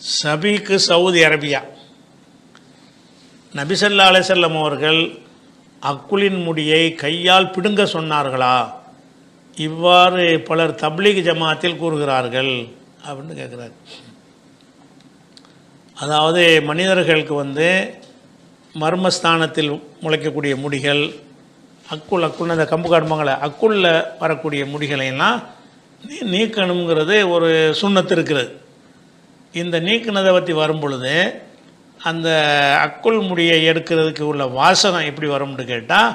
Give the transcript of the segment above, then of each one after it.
சபீக்கு Saudi Arabia. நபி ஸல்லல்லாஹு அலைஹி வஸல்லம் அவர்கள் அக்குலின் முடியை கையால் பிடுங்க சொன்னார்களா? இவ்வாறு பலர் தப்லீக் ஜமாத்தில் கூறுகிறார்கள் அப்படின்னு கேட்குறாரு. அதாவது மனிதர்களுக்கு மர்மஸ்தானத்தில் முளைக்கக்கூடிய முடிகள், அக்குள் அந்த கம்பு காடுமாங்கள அக்குள்ள வரக்கூடிய முடிகளையெல்லாம் நீக்கணுங்கிறது ஒரு சுன்னத்து இருக்கிறது. இந்த நீக்கினதை பற்றி வரும் பொழுது அந்த அக்குள் முடியை எடுக்கிறதுக்கு உள்ள வாசகம் எப்படி வரும்னு கேட்டால்,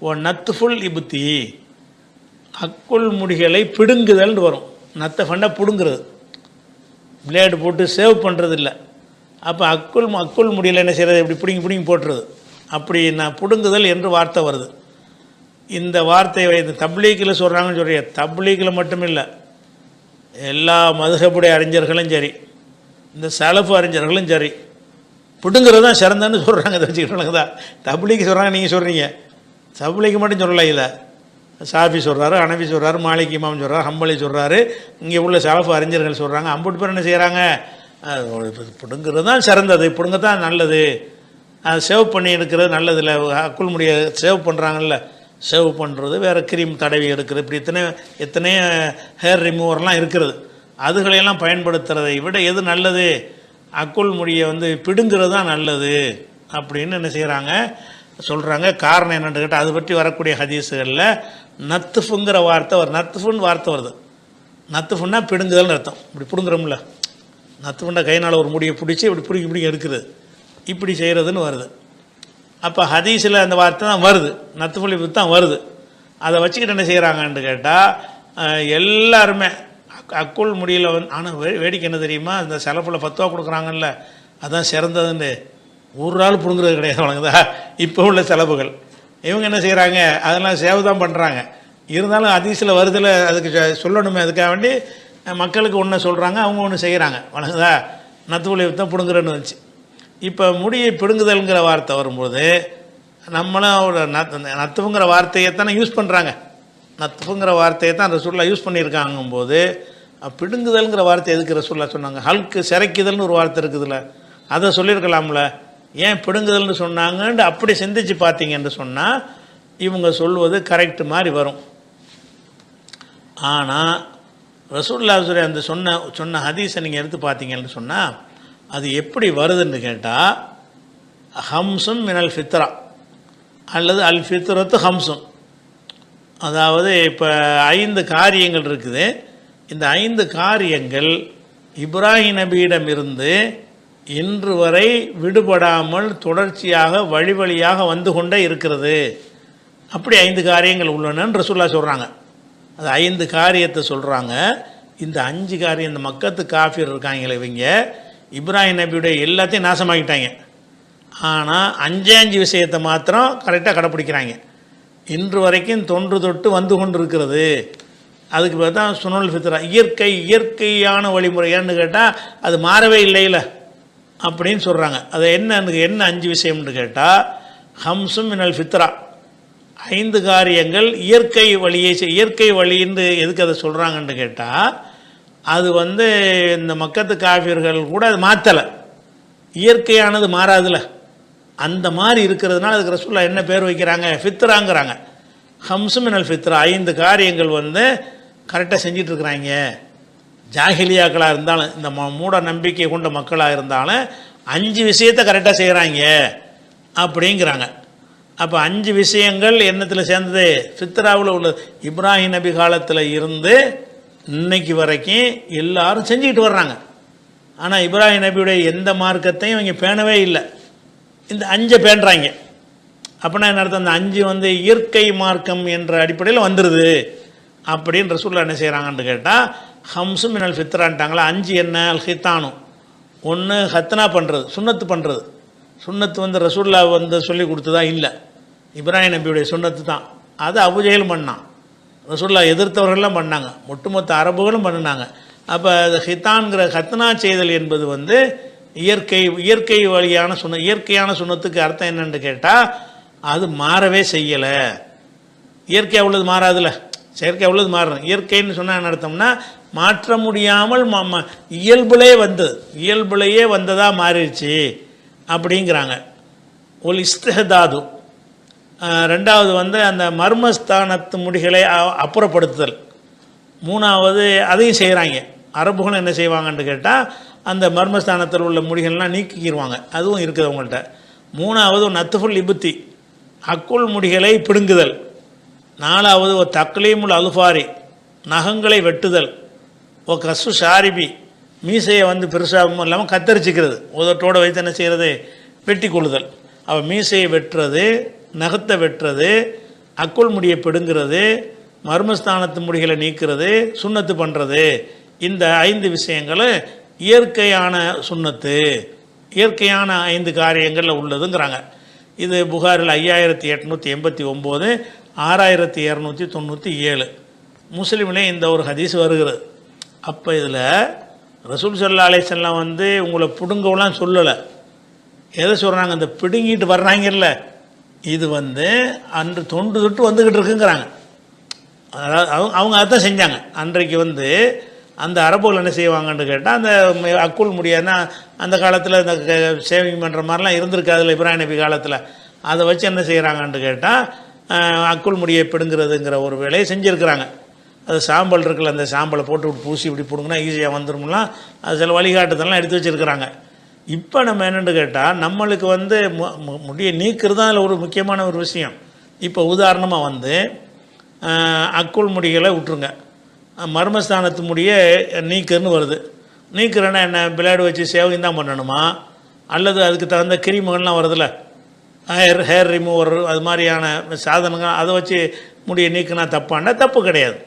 ஓ நத்துஃபுல் இபுத்தி, அக்குள் முடிகளை பிடுங்குதல்னு வரும். நத்தை ஃபண்டை பிடுங்குறது, பிளேடு போட்டு சேவ் பண்ணுறது இல்லை. அப்போ அக்குள் முடியலை என்ன செய்கிறது, இப்படி பிடுங்கி போட்டுறது. அப்படி நான் பிடுங்குதல் என்று வார்த்தை வருது. இந்த வார்த்தையை இந்த தப்லீக்கில் சொல்கிறாங்கன்னு சொல்கிற, தப்லீக்கில் மட்டும் இல்லை, எல்லா மதுஹபுடைய அறிஞர்களும் சரி, இந்த சலஃபு அறிஞர்களும் சரி, பிடுங்கிறது தான் சிறந்தன்னு சொல்கிறாங்க. இதை வச்சுக்கிட்டு தான் தப்லீக் சொல்கிறாங்க. நீங்கள் சொல்கிறீங்க தப்லீக் மட்டும் சொல்லலை, இல்லை சாஃபி சொல்கிறாரு, ஹனஃபி சொல்கிறாரு, மாலிக் இமாம் சொல்கிறார், ஹம்பலி சொல்கிறாரு, இங்கே உள்ள சலஃபு அறிஞர்கள் சொல்கிறாங்க. ஐம்பது பேர் என்ன செய்கிறாங்க, பிடுங்கிறது தான் சிறந்தது, பிடுங்க தான் நல்லது, அது சேவ் பண்ணி எடுக்கிறது நல்லது இல்லை. அக்குள் முடிய சேவ் பண்ணுறாங்கல்ல, சேவ் பண்ணுறது வேறு, க்ரீம் தடவி எடுக்கிறது, இப்படி எத்தனையோ ஹேர் ரிமூவர்லாம் இருக்கிறது. அதுகளையெல்லாம் பயன்படுத்துகிறதை விட எது நல்லது, அக்குள் முடியை பிடுங்கிறது தான் நல்லது அப்படின்னு என்ன செய்கிறாங்க சொல்கிறாங்க. காரணம் என்னென்னு கேட்டால், அது பற்றி வரக்கூடிய ஹதீஸுகளில் நத்துஃபுங்கிற வார்த்தை நத்துஃபுன்னு வார்த்தை வருது. நத்துஃபுன்னா பிடுங்குதல்னு அர்த்தம். இப்படி பிடுங்குறோம்ல, நத்துஃபுண்டா கையினால் ஒரு முடியை பிடிச்சி இப்படி பிடிங்கி எடுக்கிறது, இப்படி செய்கிறதுன்னு வருது. அப்போ ஹதீஸில் அந்த வார்த்தை தான் வருது, நத்துஃபுல் இபுத் தான் வருது. அதை வச்சுக்கிட்டு என்ன செய்கிறாங்கன்னு கேட்டால், எல்லாருமே அக்குள் முடியல ஆனால் வேடிக்கை என்ன தெரியுமா, இந்த செலப்பில் 10 ரூபா கொடுக்குறாங்கல்ல, அதான் சிறந்ததுன்னு ஒரு நாள் பிடுங்குறது கிடையாது வழங்குதா. இப்போ உள்ள செலவுகள் இவங்க என்ன செய்கிறாங்க, அதெல்லாம் சேவ் தான் பண்ணுறாங்க. இருந்தாலும் ஹதீஸில் வருதில் அதுக்கு சொல்லணுமே, அதுக்காக வேண்டி மக்களுக்கு ஒன்று சொல்கிறாங்க, அவங்க ஒன்று செய்கிறாங்க வழங்குதா. நத்துஃபுல் இபுத் தான் பிடுங்குறேன்னு வந்துச்சு. இப்போ முடியை பிடுங்குதல்ங்கிற வார்த்தை வரும்போது நம்மளும் நத்துஃபுங்கிற வார்த்தையை தானே யூஸ் பண்ணுறாங்க. நத்துஃபுங்கிற வார்த்தையை தான் ரசூலுல்லாஹ் யூஸ் பண்ணியிருக்காங்கும்போது, பிடுங்குதல்ங்கிற வார்த்தை எதுக்கு ரசூலுல்லாஹ் சொன்னாங்க? ஹல்க்கு சிறைக்குதல்னு ஒரு வார்த்தை இருக்குதுல்ல, அதை சொல்லியிருக்கலாம்ல, ஏன் பிடுங்குதல்னு சொன்னாங்கன்னு அப்படி சிந்திச்சு பார்த்தீங்கன்னு சொன்னால் இவங்க சொல்வது கரெக்டு மாதிரி வரும். ஆனால் ரசூலுல்லாஹ் அந்த சொன்ன ஹதீஸை நீங்கள் எடுத்து பார்த்தீங்கன்னு சொன்னால் அது எப்படி வருதுன்னு கேட்டால், ஹம்சும் மினல் ஃபித்ரா அல்லது அல் ஃபித்ரத்து ஹம்சும். அதாவது இப்போ 5 காரியங்கள் இருக்குது. இந்த 5 காரியங்கள் இப்ராஹிம் நபியிடமிருந்து இன்று வரை விடுபடாமல் தொடர்ச்சியாக வழி வழியாக வந்து கொண்டே இருக்கிறது. அப்படி 5 காரியங்கள் உள்ளனன்னு ரசூலுல்லாஹ் சொல்கிறாங்க. அது 5 காரியத்தை சொல்கிறாங்க. இந்த 5 காரியம், இந்த மக்கத்து காஃபிர் இருக்காங்களே, இவங்க இப்ராஹிம் நபியுடைய எல்லாத்தையும் நாசமாக்கிட்டாங்க. ஆனால் 5 விஷயத்தை மாத்திரம் கரெக்டாக கடைப்பிடிக்கிறாங்க. இன்று வரைக்கும் தொன்று தொட்டு வந்து கொண்டு இருக்கிறது. அதுக்கு பார்த்தா சுனல் ஃபித்ரா, இயற்கையான வழிமுறை. ஏன்னு கேட்டால் அது மாறவே இல்லையில அப்படின்னு சொல்கிறாங்க. அது என்ன 5 விஷயம்னு கேட்டால், ஹம்சும் மினல் ஃபித்ரா, 5 காரியங்கள் இயற்கை வழின்னு எதுக்கு அதை சொல்கிறாங்கன்னு கேட்டால், அது இந்த மக்கத்து காஃபிர்கள் கூட அது மாற்றலை, இயற்கையானது மாறாதுல, அந்த மாதிரி இருக்கிறதுனால அதுக்கு ரசூலுல்லாஹ் என்ன பேர் வைக்கிறாங்க, ஃபித்ராங்கிறாங்க. ஹம்சு மினல் ஃபித்ரா, 5 காரியங்கள் கரெக்டாக செஞ்சிட்ருக்குறாங்க. ஜாஹிலியாக்களாக இருந்தாலும், இந்த மூட நம்பிக்கை கொண்ட மக்களாக இருந்தாலும் 5 விஷயத்தை கரெக்டாக செய்கிறாங்க அப்படிங்கிறாங்க. அப்போ 5 விஷயங்கள் என்னத்தில் சேர்ந்தது, ஃபித்ராவில் உள்ளது. இப்ராஹிம் நபி காலத்தில் இருந்து இன்னைக்கு வரைக்கும் எல்லாரும் செஞ்சுக்கிட்டு வர்றாங்க. ஆனால் இப்ராஹிம் நபியுடைய எந்த மார்க்கத்தையும் இவங்க பேணவே இல்லை, இந்த 5 பேணுறாங்க. அப்படின்னா என்ன அர்த்தம், அந்த 5 இயற்கை மார்க்கம் என்ற அடிப்படையில் வந்துடுது அப்படின்னு ரசூலுல்லாஹ் என்ன செய்கிறாங்கன்னு கேட்டால், ஹம்சு மினல் ஃபித்ரான்ட்டாங்களா. 5 என்ன, அல் ஹித்தானும், 1 ஹத்னா பண்ணுறது, சுன்னத்து பண்ணுறது. சுன்னத்து ரசூலுல்லாஹ் சொல்லி கொடுத்ததா இல்லை, இப்ராஹிம் நபியுடைய சுன்னத்து தான். அது அபூஜஹல் பண்ணான், ரசூலுல்லாஹ் எதிர்த்தவர்கள்லாம் பண்ணாங்க, ஒட்டுமொத்த அரபுகளும் பண்ணினாங்க. அப்போ ஹித்தான்கிற ஹத்னா செய்தல் என்பது இயற்கை வழியான இயற்கையான சுன்னத்துக்கு அர்த்தம் என்னன்னு கேட்டால், அது மாறவே செய்யலை. இயற்கையாக உள்ளது மாறாதுல்ல, செயற்கையாக உள்ளது மாறணும். இயற்கைன்னு சொன்னால் என்ன அர்த்தம்னா, மாற்ற முடியாமல் இயல்புலையே வந்ததாக மாறிடுச்சு அப்படிங்கிறாங்க. ஒரு இஸ்திஹதாது. ரெண்டாவது வந்து அந்த மர்மஸ்தானத்து முடிகளை அப்புறப்படுத்துதல். மூணாவது அதையும் செய்கிறாங்க. அரபுகளும் என்ன செய்வாங்கன்னு கேட்டால் அந்த மர்மஸ்தானத்தில் உள்ள முடிகள்லாம் நீக்கிக்கிடுவாங்க. அதுவும் இருக்குது அவங்கள்ட்ட. மூணாவது நத்துஃபுல் இபுத்தி, அக்குள் முடிகளை பிடுங்குதல். நாலாவது ஒரு தக்லீமுல் அலுஃபாரி, நகங்களை வெட்டுதல். ஓ கசு ஷாரிபி, மீசையை வந்து பெருசாக இல்லாமல் கத்தரிச்சிக்கிறது. உதட்டோடு வைத்து என்ன செய்கிறது, வெட்டி கொள்ளுதல். அவள் மீசையை வெட்டுறது, நகத்தை வெட்டுறது, அக்குள் முடியை பிடுங்கிறது, மர்மஸ்தானத்து முடிகளை நீக்கிறது, சுண்ணத்து பண்ணுறது. இந்த 5 விஷயங்களும் இயற்கையான சுண்ணத்து, இயற்கையான 5 காரியங்களில் உள்ளதுங்கிறாங்க. இது புகாரில் 5889, 6297, முஸ்லீம்லே இந்த ஒரு ஹதீஸ் வருகிறது. அப்போ இதில் ரசூல் ஸல்லல்லாஹு அலைஹி வஸல்லம் வந்து உங்களை பிடுங்கலாம் சொல்லலை. எதை சொல்கிறாங்க, அந்த பிடுங்கிட்டு வர்றாங்கல்ல, இது வந்து அன்று தொண்டு தொட்டு வந்துக்கிட்டு இருக்குங்கிறாங்க. அதாவது அவங்க அதான் செஞ்சாங்க. அன்றைக்கு வந்து அந்த அரபுகள் என்ன செய்வாங்கன்னு கேட்டால், அந்த அக்குள் முடியாதுன்னா அந்த காலத்தில் இந்த சேவிங் பண்ணுற மாதிரிலாம் இருந்திருக்காதுல்ல இப்ராஹிம் நபி காலத்தில். அதை வச்சு என்ன செய்கிறாங்கன்னு கேட்டால் அக்குள் முடியை பிடுங்கிறதுங்கிற ஒரு வேலையை செஞ்சுருக்கிறாங்க. அது சாம்பல் இருக்குல்ல, அந்த சாம்பலை போட்டு விட்டு பூசி இப்படி பிடுங்கினா ஈஸியாக வந்துடும்லாம் அது சில வழிகாட்டுதெல்லாம் எடுத்து வச்சுருக்கிறாங்க. இப்போ நம்ம என்னென்னு கேட்டால் நம்மளுக்கு வந்து முடியை நீக்கிறது தான் அதில் ஒரு முக்கியமான ஒரு விஷயம். இப்போ உதாரணமாக வந்து அக்குள் முடிகளை விட்டுருங்க, மர்மஸ்தானத்து முடியை நீக்குன்னு வருது. நீக்கிறேன்னா என்ன, பிளேடு வச்சு சேவிங் தான் பண்ணணுமா, அல்லது அதுக்கு தகுந்த கிரீமுகள்லாம் வருதில்ல, ஹேர் ரிமூவர், அது மாதிரியான சாதனங்கள், அதை வச்சு முடியை நீக்கினா தப்பாண்டா தப்பு கிடையாது.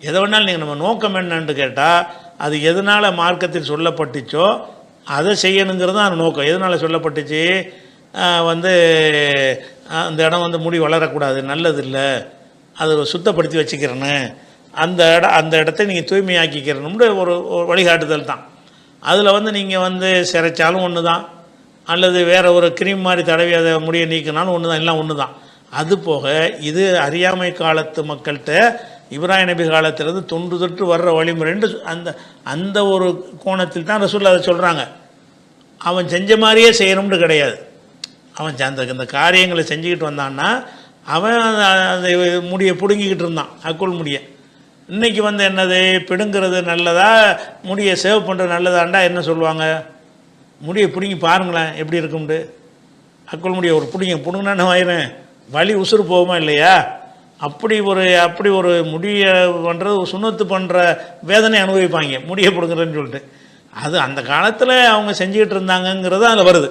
எதை வேணாலும் நீங்கள், நம்ம நோக்கம் என்னன்னு கேட்டால் அது எதனால் மார்க்கத்தில் சொல்லப்பட்டுச்சோ அதை செய்யணுங்கிறது தான் அந்த நோக்கம். எதனால் சொல்லப்பட்டுச்சு, வந்து அந்த இடம் வந்து முடி வளரக்கூடாது, நல்லதில்லை, அதை சுத்தப்படுத்தி வச்சுக்கிறேன்னு, அந்த இடத்த நீங்கள் தூய்மையாக்கிக்கிறணும்னு ஒரு வழிகாட்டுதல் தான். அதில் வந்து நீங்கள் வந்து சிறைச்சாலும் ஒன்று தான், அல்லது வேறு ஒரு கிரீம் மாதிரி தடவி அதை முடிய நீக்கினாலும் ஒன்று தான், எல்லாம் ஒன்று தான். அது போக இது அறியாமை காலத்து மக்கள்கிட்ட இப்ராஹிம் நபி காலத்திலிருந்து தொன்று தொட்டு வர்ற வழிமுறைன்னு அந்த ஒரு கோணத்தில் தான் ரசூல் அதை சொல்கிறாங்க. அவன் செஞ்ச மாதிரியே செய்யணும்னு கிடையாது. அவன் இந்த காரியங்களை செஞ்சுக்கிட்டு வந்தான்னா அவன் அந்த முடியை பிடுங்கிக்கிட்டு இருந்தான், அக்குள் முடியை. இன்றைக்கி வந்து என்னது, பிடுங்கிறது நல்லதா, முடியை சேவ் பண்ணுறது நல்லதாண்டா என்ன சொல்லுவாங்க, முடியை பிடுங்கி பாருங்களேன் எப்படி இருக்கும்ண்டு. அக்குள் முடியை ஒரு பிடுங்கினா என்ன ஆயிரும், வலி உசுறு போகுமா இல்லையா? அப்படி ஒரு முடியை பண்ணுறது, சுண்ணத்து பண்ணுற வேதனை அனுபவிப்பாங்க முடியை பிடுங்குறேன்னு சொல்லிட்டு. அது அந்த காலத்தில் அவங்க செஞ்சுக்கிட்டு இருந்தாங்கங்கிறது அதில் வருது.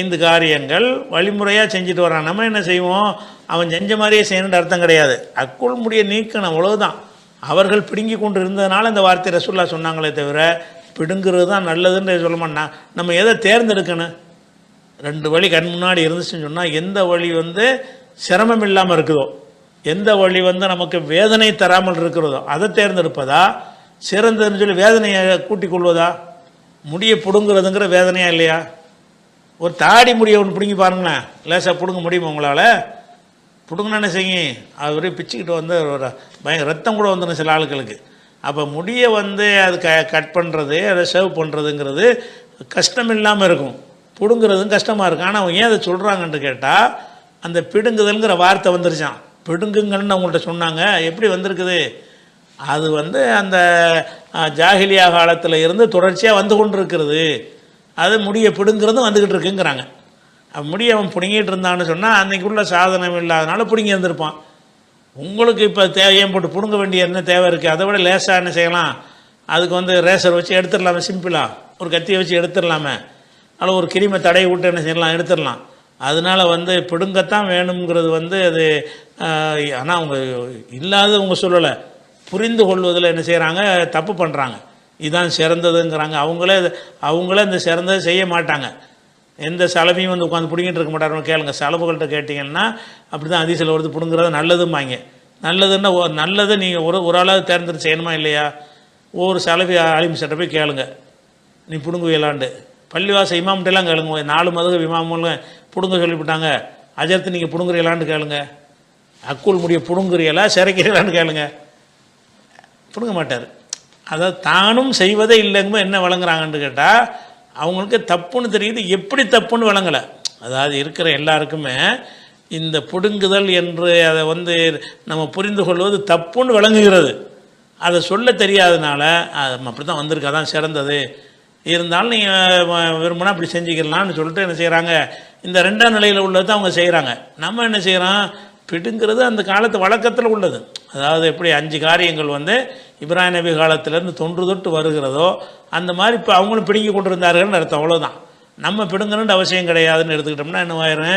5 காரியங்கள் வழிமுறையாக செஞ்சுட்டு வரான். நம்ம என்ன செய்வோம், அவன் செஞ்ச மாதிரியே செய்யணுன்ற அர்த்தம் கிடையாது. அக்குள் முடியை நீக்கணும், அவ்வளவுதான். அவர்கள் பிடுங்கி கொண்டு இருந்ததுனால இந்த வார்த்தை ரசூலுல்லாஹ் சொன்னாங்களே தவிர பிடுங்கிறது தான் நல்லதுன்னு சொல்ல மாட்டான். நம்ம எதை தேர்ந்தெடுக்கணும், 2 வழி கண் முன்னாடி இருந்துச்சுன்னு சொன்னால், எந்த வழி வந்து சிரமம் இல்லாமல் இருக்குதோ, எந்த வழி வந்து நமக்கு வேதனை தராமல் இருக்கிறதோ அதை தேர்ந்தெடுப்பதா, சிறந்ததுன்னு சொல்லி வேதனையை கூட்டிக் கொள்வதா? முடியை பிடுங்குறதுங்கிற வேதனையா இல்லையா? ஒரு தாடி முடியை ஒன்று பிடுங்கி பாருங்களேன், லேசாக பிடுங்க முடியுமா உங்களால்? பிடுங்கினா என்ன செய்யும், அது பிச்சுக்கிட்டு வந்து ஒரு ரத்தம் கூட வந்துடும் சில ஆளுகளுக்கு. அப்போ முடியை வந்து அது கட் பண்ணுறது, அதை சேவ் பண்ணுறதுங்கிறது கஷ்டம் இல்லாமல் இருக்கும், பிடுங்குறதும் கஷ்டமாக இருக்கும். ஆனால் அவங்க ஏன் அதை சொல்கிறாங்கன்னு கேட்டால், அந்த பிடுங்குதல்ங்கிற வார்த்தை வந்துருச்சான். பிடுங்குங்கன்னு அவங்கள்ட்ட சொன்னாங்க. எப்படி வந்திருக்குது, அது வந்து அந்த ஜாஹிலியா காலத்தில் இருந்து தொடர்ச்சியாக வந்து கொண்டு இருக்கிறது. அது முடியை பிடுங்கிறதும் வந்துக்கிட்டு இருக்குங்கிறாங்க. முடியை அவன் பிடுங்கிட்டு இருந்தான்னு சொன்னால் அன்றைக்குள்ள சாதனம் இல்லாதனால பிடுங்கி இருந்திருப்பான். உங்களுக்கு இப்போ ஏன் போட்டு பிடுங்க வேண்டிய என்ன தேவை இருக்குது? அதை விட லேசாக என்ன செய்யலாம், அதுக்கு வந்து ரேசர் வச்சு எடுத்துடலாமே, சிம்பிளாக ஒரு கத்தியை வச்சு எடுத்துடலாமே, அதில் ஒரு கிருமி தடையை விட்டு என்ன செய்யலாம், எடுத்துடலாம். அதனால் வந்து பிடுங்கத்தான் வேணுங்கிறது வந்து அது. ஆனால் அவங்க இல்லாதவங்க சொல்லலை, புரிந்து கொள்வதில் என்ன செய்கிறாங்க, தப்பு பண்ணுறாங்க. இதுதான் சிறந்ததுங்கிறாங்க. அவங்களே இந்த சிறந்ததை செய்ய மாட்டாங்க. எந்த சலவையும் வந்து உட்காந்து பிடிங்கிட்டு இருக்க மாட்டாங்க. கேளுங்க, சலபுகள்கிட்ட கேட்டிங்கன்னா அப்படி தான் அதிசயில் வருது, பிடுங்குறது நல்லதும்பாங்க. நல்லதுன்னா நல்லதை நீங்கள் ஒரு ஆளாவது தேர்ந்தெடுத்து செய்யணுமா இல்லையா? ஒவ்வொரு சலவி ஆலிம் சட்டை போய் கேளுங்க, நீ பிடுங்குவீங்களாண்டு. பள்ளிவாச இமாம்கிட்டலாம் கேளுங்க, 4 மதுக இமாமும் பிடுங்க சொல்லிவிட்டாங்க, அஜர்த்து நீங்கள் பிடுங்குறீங்களான்னு கேளுங்க. அக்குள் முடிய பிடுங்குறீங்களா சிறைக்கிறீங்களான்னு கேளுங்க, பிடுங்க மாட்டார். அதாவது தானும் செய்வதே இல்லைங்கும்போது என்ன வழங்குறாங்கன்னு கேட்டால் அவங்களுக்கு தப்புன்னு தெரியுது, எப்படி தப்புன்னு வழங்கலை. அதாவது இருக்கிற எல்லாருக்குமே இந்த பிடுங்குதல் என்று அதை நம்ம புரிந்து கொள்வது தப்புன்னு விளங்குகிறது. அதை சொல்ல தெரியாதனால அப்படி தான் வந்திருக்கு, அதான் சிறந்தது, இருந்தாலும் நீங்கள் விரும்பினா அப்படி செஞ்சுக்கலாம்னு சொல்லிட்டு என்ன செய்கிறாங்க, இந்த ரெண்டாம் நிலையில் உள்ளது அவங்க செய்கிறாங்க. நம்ம என்ன செய்கிறோம், பிடுங்கிறது அந்த காலத்து வழக்கத்தில் உள்ளது. அதாவது எப்படி 5 காரியங்கள் இப்ராஹிம் நபி காலத்திலேருந்து தொன்று தொட்டு வருகிறதோ அந்த மாதிரி இப்போ அவங்களும் பிடுங்கி கொண்டு இருந்தார்கள்னு அர்த்தம். அவ்வளோதான். நம்ம பிடுங்கணுன்ற அவசியம் கிடையாதுன்னு எடுத்துக்கிட்டோம்னா என்னவாயிரும்,